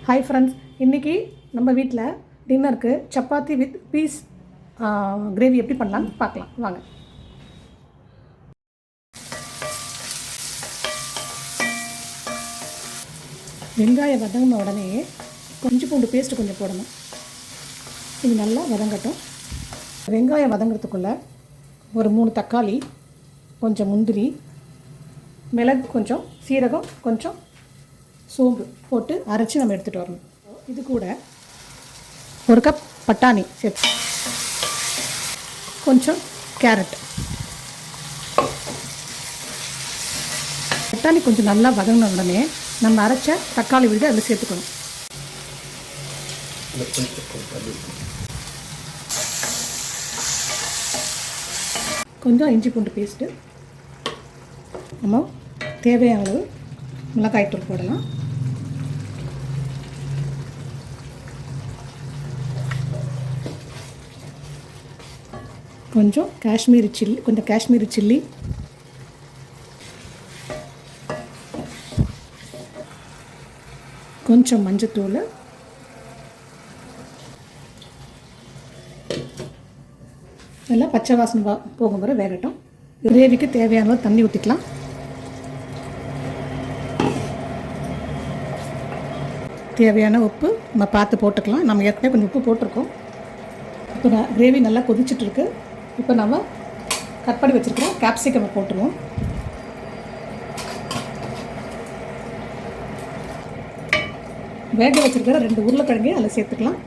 Hi friends, இன்றைக்கி நம்ம வீட்டில் டின்னருக்கு சப்பாத்தி வித் பீஸ் கிரேவி எப்படி பண்ணலான்னு பார்க்கலாம் வாங்க. வெங்காயம் வதங்கின உடனே கொஞ்சம் பூண்டு பேஸ்ட்டு கொஞ்சம் போடணும். இது நல்லா வதங்கட்டும். வெங்காயம் வதங்கிறதுக்குள்ளே ஒரு 3 தக்காளி, கொஞ்சம் முந்திரி, மிளகு கொஞ்சம், சீரகம் கொஞ்சம், சோம்பு போட்டு அரைச்சி நம்ம எடுத்துகிட்டு வரணும். இது கூட 1 கப் பட்டாணி சேர்த்து, கொஞ்சம் கேரட். பட்டாணி கொஞ்சம் நல்லா வதங்கின உடனே நம்ம அரைச்ச தக்காளி விழுது அதில் சேர்த்துக்கணும். கொஞ்சம் இஞ்சி பூண்டு பேஸ்ட்டு, நம்ம தேவையான அளவு மிளகாய்த்தூள் போடலாம். கொஞ்சம் காஷ்மீரி சில்லி, கொஞ்சம் மஞ்சத்தூள், எல்லாம் பச்சை வாசனை போகும் வரை வேகட்டும். கிரேவிக்கு தேவையான தண்ணி ஊற்றிக்கலாம். தேவையான உப்பு நம்ம பார்த்து போட்டுக்கலாம். நம்ம ஏற்கனவே கொஞ்சம் உப்பு போட்டிருக்கோம். இப்போ கிரேவி நல்லா கொதிச்சிட்ருக்கு. இப்போ நம்ம கட் பண்ணி வச்சுருக்கிறோம் கேப்சிகம் போட்டுருவோம். வேக வச்சுருக்கிற 2 உருளைக்கிழங்கு அதில் சேர்த்துக்கலாம்.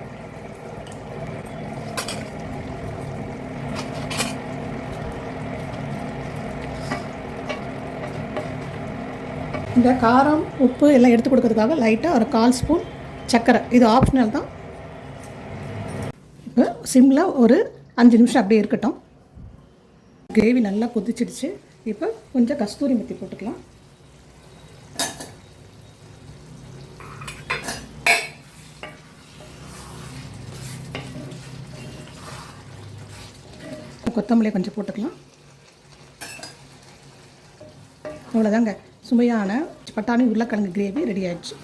இந்த காரம் உப்பு எல்லாம் எடுத்து கொடுக்கறதுக்காக லைட்டாக ஒரு 1/4 ஸ்பூன் சர்க்கரை, இது ஆப்ஷனல் தான். இப்போ சிம்மில் ஒரு 5 நிமிஷம் அப்படியே இருக்கட்டும். கிரேவி நல்லா கொதிச்சிடுச்சு. இப்போ கொஞ்சம் கஸ்தூரி மெத்தி போட்டுக்கலாம். கொத்தமல்லி கொஞ்சம் போட்டுக்கலாம். அவ்வளோதாங்க, சுவையான பட்டாணி உருளைக்கிழங்கு கிரேவி ரெடி ஆயிடுச்சு.